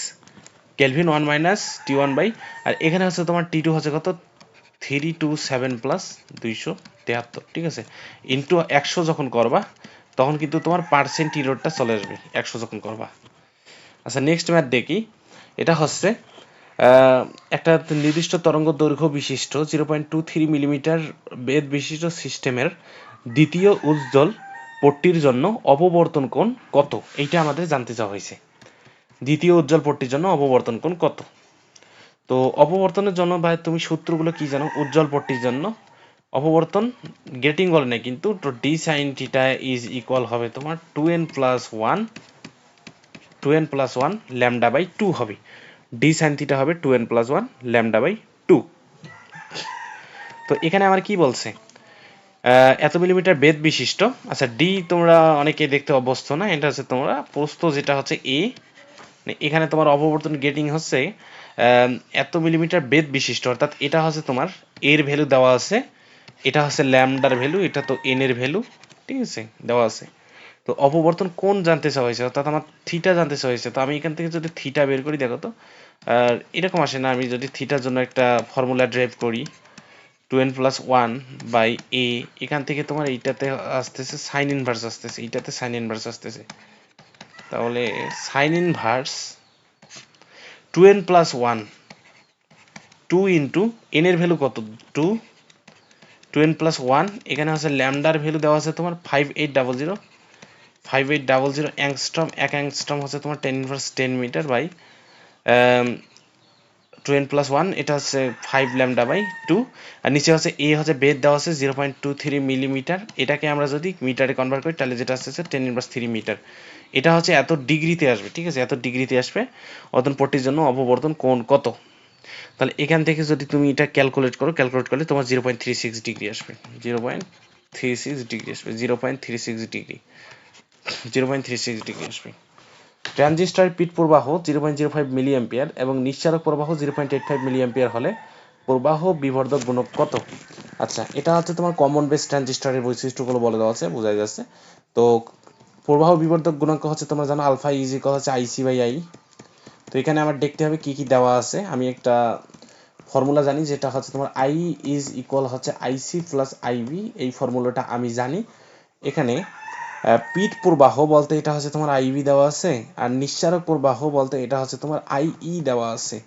কেলভিন 1 মাইনাস t1 বাই আর এখানে হচ্ছে তোমার t2 হচ্ছে কত 327 প্লাস 273, ঠিক আছে ইন্টু 100 যখন করবা তখন কিন্তু তোমার পার্সেন্ট ইরোরটা চলে আসবে 100 যখন করবা। আচ্ছা নেক্সট ম্যাথ দেখি, এটা হচ্ছে একটা নির্দিষ্ট তরঙ্গ দৈর্ঘ্য বিশিষ্ট 0.23 মিলিমিটার বেধ বিশিষ্ট সিস্টেমের দ্বিতীয় উজ্জ্বল পট্টির জন্য অপবর্তন কোণ কত, এইটা আমাদের জানতে চাওয়া হয়েছে। দ্বিতীয় উজ্জ্বল পট্টির জন্য অপবর্তন কোণ কত। তো অপবর্তনের জন্য ভাই তুমি সূত্রগুলো কি জানো, উজ্জ্বল পট্টির জন্য অপবর্তন গেটিং বলে না কিন্তু তো D sine theta is equal হবে তোমার 2n+1 ল্যামডা বাই 2 হবে, ডি সাইন থিটা হবে 2n+1 ল্যামডা বাই 2। তো এখানে আমার কি বলছে এত মিলিমিটার বেধ বিশিষ্ট, আচ্ছা ডি তোমরা অনেকে দেখতে অভ্যস্ত না, এটা হচ্ছে তোমরা প্রস্থ যেটা হচ্ছে এ, এখানে তোমার অপবর্তন গেটিং হচ্ছে এত মিলিমিটার বেধ বিশিষ্ট, অর্থাৎ এটা হচ্ছে তোমার এর ভ্যালু দেওয়া আছে, এটা হচ্ছে ল্যামডার ভ্যালু, এটা তো এন এর ভ্যালু, ঠিক আছে দেওয়া আছে। তো অপবর্তন কোণ জানতে চাওয়া হয়েছে অর্থাৎ আমার থিটা জানতে চাওয়া হয়েছে। তো আমি এখান থেকে যদি থিটা বের করি দেখো তো আর এরকম আসে না, আমি যদি থিটার জন্য একটা ফর্মুলা ড্রাইভ করি 2n+1 বাই এ, এখান থেকে তোমার এইটাতে আসতেছে সাইন ইনভার্স আসতেছে, এইটাতে সাইন ইনভার্স আসতেছে, তাহলে sign inverse 2n+1 2 into N এর ভ্যালু কত 2 2n+1 এখানে হচ্ছে ল্যামডার ভ্যালু দেওয়া আছে তোমার 5800 অ্যাংস্ট্রম, এক অ্যাংস্ট্রম হচ্ছে তোমার 10 মিটার বাই 2n+1 এটা হচ্ছে 5 ল্যামডা বাই 2 আর নিচে হচ্ছে এ হচ্ছে বেদ দেওয়া আছে 0.23 মিলিমিটার, এটাকে আমরা যদি মিটারে কনভার্ট করি তাহলে যেটা আসছে 10⁻³ মিটার, এটা হচ্ছে এত ডিগ্রিতে আসবে, ঠিক আছে এত ডিগ্রিতে আসবে অদন পট্টির জন্য অপবর্তন কোণ কত। তাহলে এখান থেকে যদি তুমি এটা ক্যালকুলেট করলে তোমার 0.36 ডিগ্রি আসবে, 0.36 ডিগ্রি আসবে, 0.36 ডিগ্রি 0.36 ডিগ্রি আসবে। ট্রানজিস্টর পিট প্রবাহ 0.05 মিলি অ্যাম্পিয়ার এবং নিঃসারক প্রবাহ 0.85 মিলি অ্যাম্পিয়ার হলে প্রবাহ বিবর্ধক গুণক কত। আচ্ছা এটা হচ্ছে তোমার কমন বেস ট্রানজিস্টরের বৈশিষ্ট্যগুলো বলে দেওয়া আছে, বোঝা যাচ্ছে। তো প্রবাহ বিবর্ধক গুণাঙ্ক হচ্ছে তোমরা জানো আলফা ইজ ইকুয়াল হচ্ছে IC/I। তো এখানে আমার দেখতে হবে কি কি দেওয়া আছে, আমি একটা ফর্মুলা জানি যেটা হচ্ছে তোমার I ইজ ইকুয়াল হচ্ছে IC প্লাস IB, এই ফর্মুলাটা আমি জানি। এখানে পিট প্রবাহ বলতে এটা হচ্ছে তোমার IB দেওয়া আছে আর নিঃসারক প্রবাহ বলতে এটা হচ্ছে তোমার IE দেওয়া আছে।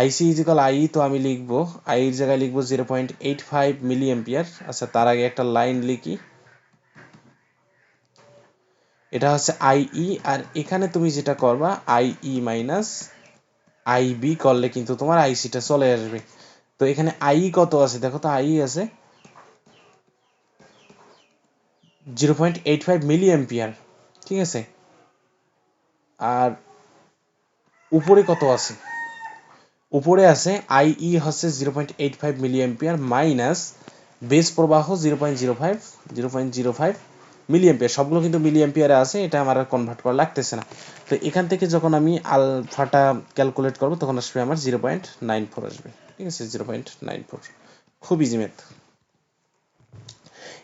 IC ইজ ইকুয়াল IE, তো আমি লিখবো I এর জায়গায় লিখবো 0.85 মিলি অ্যাম্পিয়ার। আচ্ছা তার আগে একটা লাইন লিখি, এটা হচ্ছে IE আর এখানে তুমি যেটা করবা IE মাইনাস IB করলে কিন্তু তোমার IC-টা চলে আসবে। তো এখানে IE কত আছে দেখো তো, IE আছে 0.85 মিলি অ্যাম্পিয়ার, ঠিক আছে। আর উপরে কত আছে? উপরে আছে আইই হচ্ছে 0.85 মিলি অ্যাম্পিয়ার মাইনাস বেস প্রবাহ 0.05 মিলি অ্যাম্পিয়ার। সবগুলো কিন্তু মিলি অ্যাম্পিয়ারে আছে, এটা আমার আর কনভার্ট করা লাগতেছে না। তো এখান থেকে যখন আমি আলফাটা ক্যালকুলেট করবো তখন আসবে আমার 0.94 আসবে। ঠিক আছে, 0.94, খুব ইজি ম্যাথ।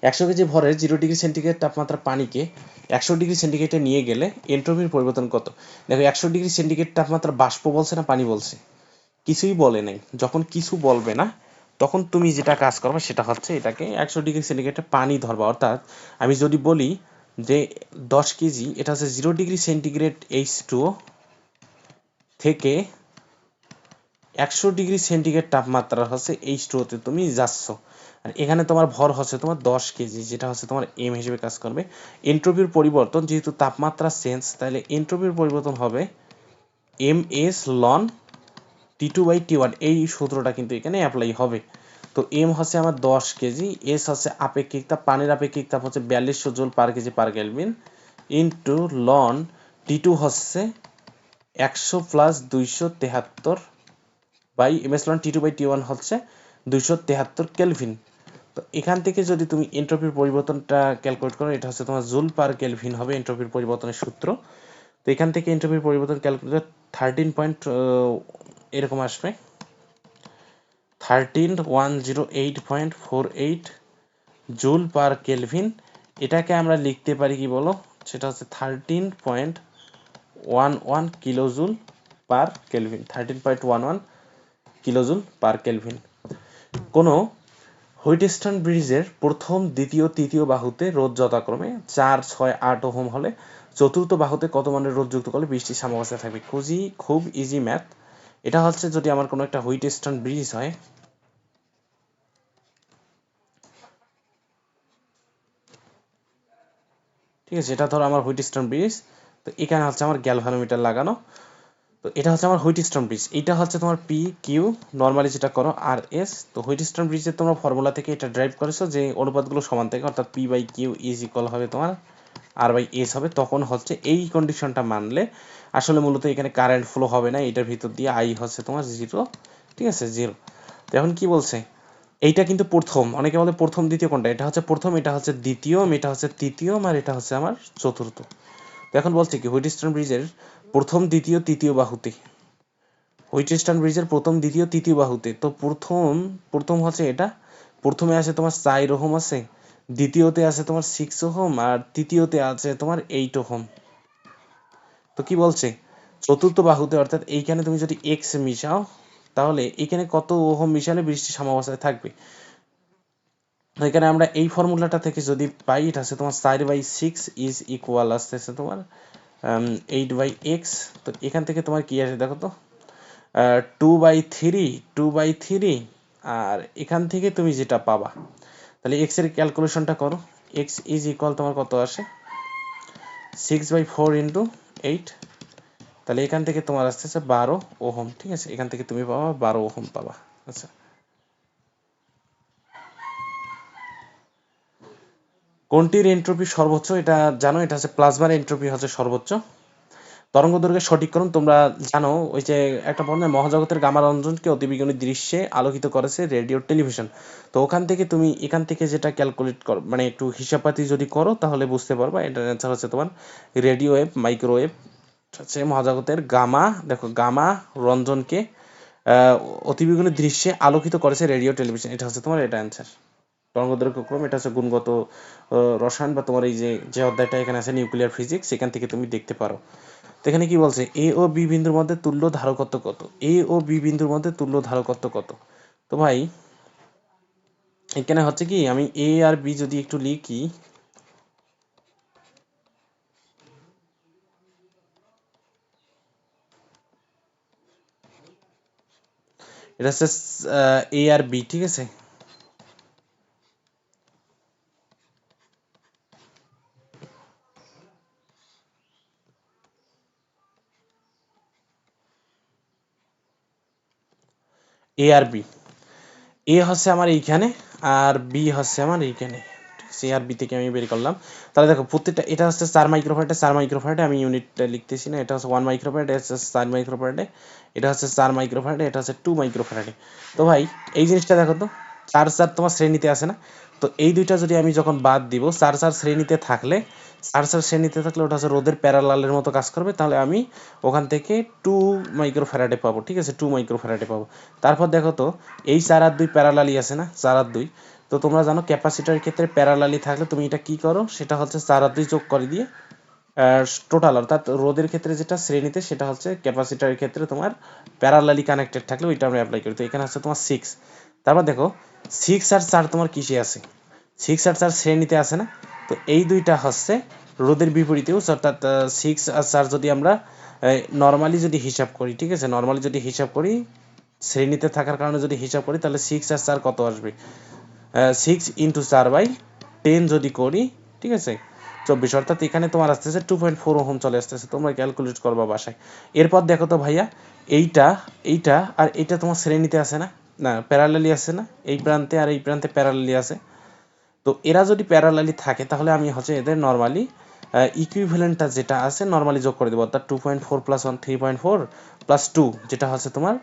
100 কেজি ভরের 0 ডিগ্রি সেন্টিগ্রেড তাপমাত্রা পানিকে 100 ডিগ্রি সেন্টিগ্রেডে নিয়ে গেলে এন্ট্রপির পরিবর্তন কত? দেখো 100 ডিগ্রি সেন্টিগ্রেড তাপমাত্রা বাষ্প বলছে না পানি বলছে? কিছুই বলে নাই। যখন কিছু বলবে না তখন তুমি যেটা কাজ করবে সেটা হচ্ছে এটাকে 100 ডিগ্রি সেন্টিগ্রেডে পানি ধরবা। অর্থাৎ আমি যদি বলি যে 10 কেজি, এটা হচ্ছে 0 ডিগ্রি সেন্টিগ্রেড H2O থেকে 100 ডিগ্রি সেন্টিগ্রেড তাপমাত্রা হচ্ছে H2O তে তুমি যাচ্ছ। আর এখানে তোমার ভর হচ্ছে তোমার 10 কেজি, যেটা হচ্ছে তোমার এম হিসেবে কাজ করবে। এন্ট্রপির পরিবর্তন, যেহেতু তাপমাত্রা চেঞ্জ, তাহলে এন্ট্রপির পরিবর্তন হবে MS লন T2/T1। এই সূত্রটা কিন্তু এখানে অ্যাপ্লাই হবে। তো এম হচ্ছে আমার 10 কেজি, এস হচ্ছে আপেক্ষিক তাপ, পানির আপেক্ষিক তাপ হচ্ছে 4200 joule per kg per kelvin, into লন T2 হচ্ছে 100 plus 273 by MS loan T2/T1 হচ্ছে 273 কেলভিন। তো এখান থেকে যদি তুমি এন্ট্রপির পরিবর্তনটা ক্যালকুলেট করো, এটা হচ্ছে তোমার জুল পার কেলভিন হবে এন্ট্রপির পরিবর্তনের সূত্র। তো এখান থেকে এন্ট্রপির পরিবর্তন ক্যালকুলেট 13 পয়েন্ট এরকম আসবে, 13108.48 জুল পার কেলভিন। এটাকে আমরা লিখতে পারি কি বলো, সেটা হচ্ছে 13.11 kilojoule per kelvin, 13.11 kilojoule per kelvin. কোনো হুইটস্টোন ব্রিজের প্রথম, দ্বিতীয়, তৃতীয় বাহুতে রোধ যথাক্রমে 4, 6, 8 ওহম হলে চতুর্থ বাহুতে কত মানের রোধ যুক্ত করলে বৃষ্টির সাম্যাবস্থায় থাকবে? খুব ইজি ম্যাথ। এটা হচ্ছে যদি আমার কোনো একটা হুইটস্টোন ব্রিজ হয়, ঠিক আছে, এটা ধরো আমার হুইটস্টোন ব্রিজ। তো এখানে হচ্ছে আমার গ্যালভানোমিটার লাগানো। তো এটা হচ্ছে আমার হুইটস্টোন ব্রিজ, এটা হচ্ছে তোমার পি কিউ, নর্মালি যেটা করো আর এস। তো হুইটস্টোন ব্রিজের তোমরা ফর্মুলা থেকে এটা ড্রাইভ করেছো যে অনুপাতগুলো সমান থাকে, অর্থাৎ P by Q is equal হবে তোমার আর বাই এস হবে। তখন হচ্ছে এই কন্ডিশনটা মানলে আসলে মূলত এখানে কারেন্ট ফ্লো হবে না, এটার ভিতর দিয়ে আই হচ্ছে তোমার 0। ঠিক আছে, 0। তো এখন কি বলছে, এইটা কিন্তু প্রথম, অনেকে বলে প্রথম দ্বিতীয় কোনটা, এটা হচ্ছে প্রথম, এটা হচ্ছে দ্বিতীয়, এটা হচ্ছে তৃতীয়, আর এটা হচ্ছে আমার চতুর্থ। তো এখন বলছে কি হুইটস্টোন ব্রিজের প্রথম, দ্বিতীয়, তৃতীয় বাহুতে, হুইটস্টোন ব্রিজের প্রথম, দ্বিতীয়, তৃতীয় বাহুতে। তো প্রথম হচ্ছে এটা, প্রথমে আছে তোমার 4 ওহম আছে, দ্বিতীয়তে আছে তোমার 6 ওহম, আর তৃতীয়তে আছে তোমার 8 ওহম। তো কি বলছে, চতুর্থ বাহুতে অর্থাৎ এইখানে তুমি যদি এক্স মিশাও তাহলে এখানে কত ওহম মিশালে বৃষ্টি সাম্যাবস্থায় থাকবে? এখানে আমরা এই ফর্মুলাটা থেকে যদি পাই, এটা আছে তোমার 4/6 ইজ ইকুয়াল আসতেছে তোমার 8/x। তো এখান থেকে তোমার কি আসে দেখো তো, 2/3, আর এখান থেকে তুমি যেটা পাবা, তাহলে এক্স এর ক্যালকুলেশনটা করো। এক্স ইজ ইকুয়াল তোমার কত আসে, 6/4 ইন্টু 8। তাহলে এখান থেকে তোমার আসতেছে 12 ওহম। ঠিক আছে, এখান থেকে তুমি পাবা 12 ওহম পাবা। আচ্ছা, কোনটির এন্ট্রপি সর্বোচ্চ? এটা জানো, এটা হচ্ছে প্লাজমার এন্ট্রপি হচ্ছে সর্বোচ্চ। তরঙ্গ দৈর্ঘ্যের সঠিককরণ তোমরা জানো, ওই যে একটা বলে মহাজগতের গামা রঞ্জনকে অতিবেগুনি দৃশ্যে আলোকিত করেছে রেডিও টেলিভিশন। তো ওখান থেকে তুমি এখান থেকে যেটা ক্যালকুলেট করো, মানে একটু হিসাবপাতি যদি করো তাহলে বুঝতে পারবা এটার অ্যান্সার হচ্ছে তোমার রেডিও ওয়েভ, মাইক্রোওয়েভ হচ্ছে মহাজগতের গামা, দেখো গামা রঞ্জনকে অতিবেগুনি দৃশ্যে আলোকিত করেছে রেডিও টেলিভিশন, এটা হচ্ছে তোমার এটা অ্যান্সার। তরঙ্গদৈর্ঘ্য ক্রম, এটা হচ্ছে গুণগত রসায়ন, বা তোমার এই যে যে অধ্যায়টা এখানে আছে নিউক্লিয়ার ফিজিক্স, সেখান থেকে তুমি দেখতে পারো। তো এখানে কি বলছে, এ ও বি বিন্দুর মধ্যে তুল্য ধারকত্ব কত? এ ও বি বিন্দুর মধ্যে তুল্য ধারকত্ব কত? তো ভাই এখানে হচ্ছে কি, আমি এ আর বি যদি একটু লিখি, এটা হচ্ছে এ আর বি, ঠিক আছে। এ আর বি, এ হচ্ছে আমার এইখানে আর বি হচ্ছে আমার এইখানে। সি আর বি থেকে আমি বের করলাম। তাহলে দেখো প্রত্যেকটা, এটা হচ্ছে 4 মাইক্রোফ্যারাডে, আমি ইউনিটটা লিখতেছি না, এটা হচ্ছে 1 মাইক্রোফ্যারাডে, এটা হচ্ছে 4 মাইক্রোফ্যারাডে, এটা হচ্ছে 4 মাইক্রোফ্যারাডে, এটা হচ্ছে 2 মাইক্রোফ্যারাডে। তো ভাই এই জিনিসটা দেখো তো, 4 তোমার শ্রেণীতে আছে না? তো এই দুইটা যদি আমি যখন বাদ দিব, 4 শ্রেণীতে থাকলে, 4 শ্রেণীতে থাকলে ওটা হচ্ছে রোদের প্যারালালের মতো কাজ করবে, তাহলে আমি ওখান থেকে 2 মাইক্রোফ্যারাডে পাবো, ঠিক আছে, 2 মাইক্রোফ্যারাডে পাবো। তারপর দেখো তো, এই 4 আর 2 প্যারালালি আছে না, 4 আর 2, তো তোমরা জানো ক্যাপাসিটরের ক্ষেত্রে প্যারালালি থাকলে তুমি এটা কি করো, সেটা হচ্ছে 4 আর 2 যোগ করে দিয়ে টোটাল, অর্থাৎ রোদের ক্ষেত্রে যেটা শ্রেণীতে, সেটা হচ্ছে ক্যাপাসিটরের ক্ষেত্রে তোমার প্যারালালি কানেক্টেড থাকলে ওইটা আমরা অ্যাপ্লাই করি। তো এখানে হচ্ছে তোমার 6। তারপর দেখো 6 আর 4 তোমার কিসে আছে, 6 আর 4 শ্রেণীতে আছে না? তো এই দুইটা হচ্ছে রোদের বিপরীতেও, অর্থাৎ 6 আর 4 যদি আমরা নর্মালি যদি হিসাব করি, ঠিক আছে, নর্মালি যদি হিসাব করি, শ্রেণীতে থাকার কারণে যদি হিসাব করি, তাহলে 6 আর 4 কত আসবে, 6 × 4/10 যদি করি, ঠিক আছে, 24, অর্থাৎ এখানে তোমার আসতেছে 2.4 ওহম চলে আসতেছে, তোমরা ক্যালকুলেট করবা বাসায়। এরপর দেখো তো ভাইয়া, এইটা এইটা আর এইটা তোমার শ্রেণীতে আছে না, না প্যারালালি আছে না, এই প্রান্তে আর এই প্রান্তে প্যারালালি আছে। তো এরা যদি প্যারালালি থাকে, তাহলে আমি হচ্ছে এদের নর্মালি ইকুইভ্যালেন্টটা যেটা আছে নর্মালি যোগ করে দেবো, অর্থাৎ 2.4 + 1 3.4 + 2, যেটা হচ্ছে তোমার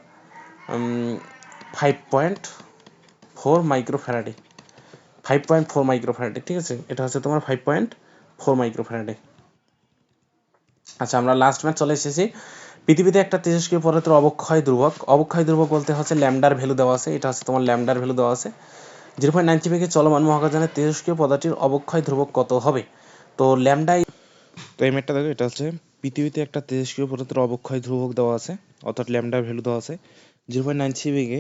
5.4 মাইক্রোফ্যারাডে, 5.4 মাইক্রোফ্যারাডে, ঠিক আছে, এটা হচ্ছে তোমার 5.4 মাইক্রোফ্যারাডে। আচ্ছা, আমরা লাস্ট ম্যাচ চলে এসেছি। পৃথিবীতে একটা তেজস্ক্রিয় পদার্থের অবক্ষয় ধ্রুবক, অবক্ষয় ধ্রুবক বলতে হচ্ছে ল্যামডার ভ্যালু দেওয়া আছে, এটা হচ্ছে তোমার ল্যামডার ভ্যালু দেওয়া আছে। 0.93 বেগে চলমান মহাকাশযানের তেজস্ক্রিয় পদার্থটির অবক্ষয় ধ্রুবক কত হবে? তো ল্যামডা, তো এই ম্যাটটা দেখো, এটা হচ্ছে পৃথিবীতে একটা তেজস্ক্রিয় পদার্থের অবক্ষয় ধ্রুবক দেওয়া আছে, অর্থাৎ ল্যামডার ভ্যালু দেওয়া আছে 0.93 বেগে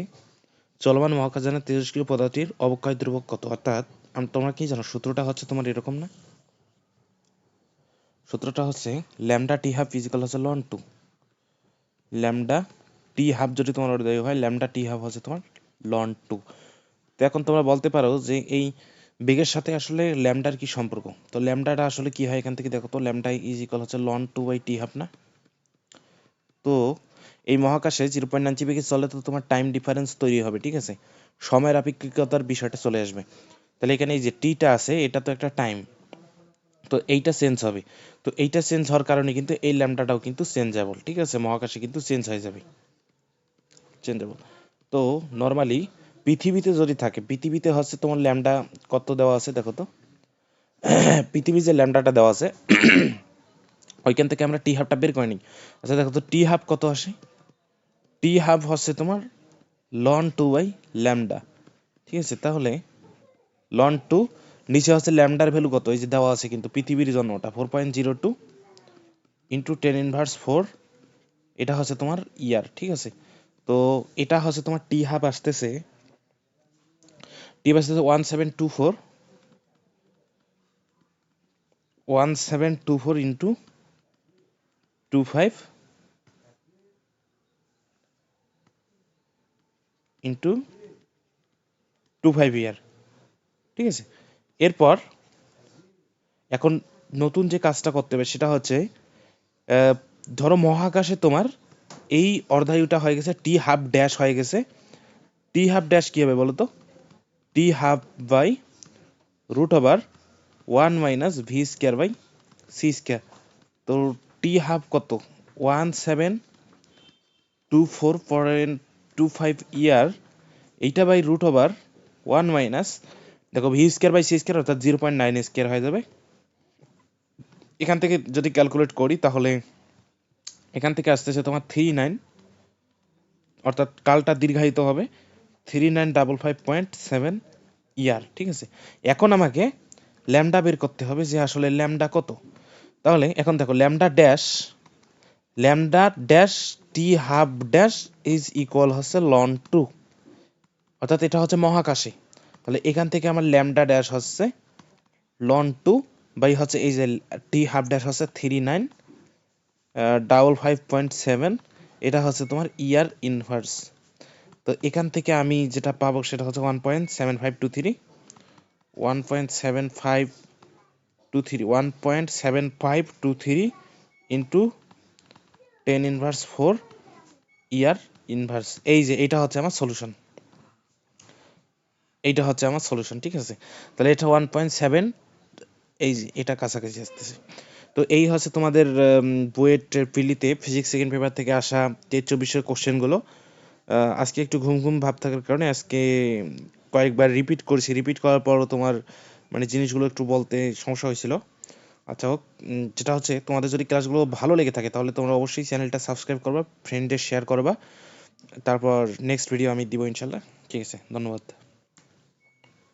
চলমান মহাকাশযানের তেজস্ক্রিয় পদার্থটির অবক্ষয় ধ্রুবক কত, অর্থাৎ তোমরা কি জানো সূত্রটা হচ্ছে তোমার এরকম না? সূত্রটা হচ্ছে ল্যামডা টি হাফ ইজিক্যাল হচ্ছে লন 2, ল্যামডা টি হাফ যদি তোমার দেওয়া হয়, ল্যামডা টি হাফ হচ্ছে তোমার লন 2। তো এখন তোমরা বলতে পারো যে এই বেগের সাথে আসলে ল্যামডার কি সম্পর্ক? তো ল্যামডাটা আসলে কি হয় এখান থেকে দেখো তো, ল্যামডা ইজিক্যাল হচ্ছে লন 2/টি হাফ না? তো এই মহাকাশে 0.93 বেগে চলে, তো তোমার টাইম ডিফারেন্স তৈরি হবে, ঠিক আছে, সময়ের আপেক্ষিকতার বিষয়টা চলে আসবে। তাহলে এখানে এই যে টিটা আছে, এটা তো একটা টাইম, তো এইটা চেঞ্জ হবে, তো এইটা চেঞ্জ হওয়ার কারণে কিন্তু এই ল্যামডাটাও কিন্তু চেঞ্জেবল, ঠিক আছে, মহাকাশে কিন্তু চেঞ্জ হয়ে যাবে, চেঞ্জেবল। তো নর্মালি পৃথিবীতে যদি থাকে, পৃথিবীতে হচ্ছে তোমার ল্যামডা কত দেওয়া আছে দেখো তো, পৃথিবীর যে ল্যামডাটা দেওয়া আছে ওইখান থেকে আমরা টি হাফটা বের করে নিই। আচ্ছা দেখো তো টি হাফ কত আসে, টি হাফ হচ্ছে তোমার লন 2/ল্যামডা, ঠিক আছে, তাহলে লন 2, নিচে হচ্ছে ল্যামডার ভ্যালু কত, এই যে দেওয়া আছে কিন্তু পৃথিবীর জন্য ওটা 4.02 × 10⁻⁴, এটা হচ্ছে তোমার ইয়ার, ঠিক আছে। তো এটা হচ্ছে তোমার টি হাফ আসতেছে, 1724 × 25 × 25 ইয়ার, ঠিক আছে। এরপর এখন নতুন যে কাজটা করতে হবে সেটা হচ্ছে, ধরো মহাকাশে তোমার এই অর্ধায়ুটা হয়ে গেছে, টি হাফ ড্যাশ হয়ে গেছে, টি হাফ ড্যাশ কী হবে বলো তো, টি হাফ বাই √1 - v² / c²। তো টি হাফ কত, 1724.25 ইয়ার, এইটা বাই √1 - দেখো v²/c² অর্থাৎ 0.9² হয়ে যাবে। এখান থেকে যদি ক্যালকুলেট করি, তাহলে এখান থেকে আসতেছে তোমার 39, অর্থাৎ কালটা দীর্ঘায়িত হবে 3955.7 ইয়ার, ঠিক আছে। এখন আমাকে ল্যামডা বের করতে হবে যে আসলে ল্যামডা কত। তাহলে এখন দেখো lambda dash T half dash is equal হচ্ছে লন 2, অর্থাৎ এটা হচ্ছে মহাকাশে। তাহলে এখান থেকে আমার ল্যামডা ড্যাশ হচ্ছে লন 2 বাই হচ্ছে এই যে টি হাফ ড্যাশ হচ্ছে 3955.7, এটা হচ্ছে তোমার ইয়ার ইনভার্স। তো এখান থেকে আমি যেটা পাবো সেটা হচ্ছে 1.7523 ইন্টু 10⁻⁴ ইয়ার ইনভার্স, এই যে এটা হচ্ছে আমার সলিউশন। এইটা হচ্ছে আমার সলিউশন, ঠিক আছে? তাহলে এটা 1.7, এই যে এটা কাছাকাছি আসতেছে। তো এই হচ্ছে তোমাদের বুয়েট প্রিলিতে ফিজিক্স সেকেন্ড পেপার থেকে আসা 23-24 কোশ্চেনগুলো। আজকে একটু ঘুম ঘুম ভাব থাকার কারণে আজকে কয়েকবার রিপিট করেছি, রিপিট করার পরও তোমার মানে জিনিসগুলো একটু বলতে সমস্যা হয়েছিল। আচ্ছা হোক, যেটা হচ্ছে তোমাদের যদি ক্লাসগুলো ভালো লেগে থাকে তাহলে তোমরা অবশ্যই চ্যানেলটা সাবস্ক্রাইব করবা, ফ্রেন্ডদের শেয়ার করবা, তারপর নেক্সট ভিডিও আমি দিব ইনশাল্লাহ। ঠিক আছে, ধন্যবাদ।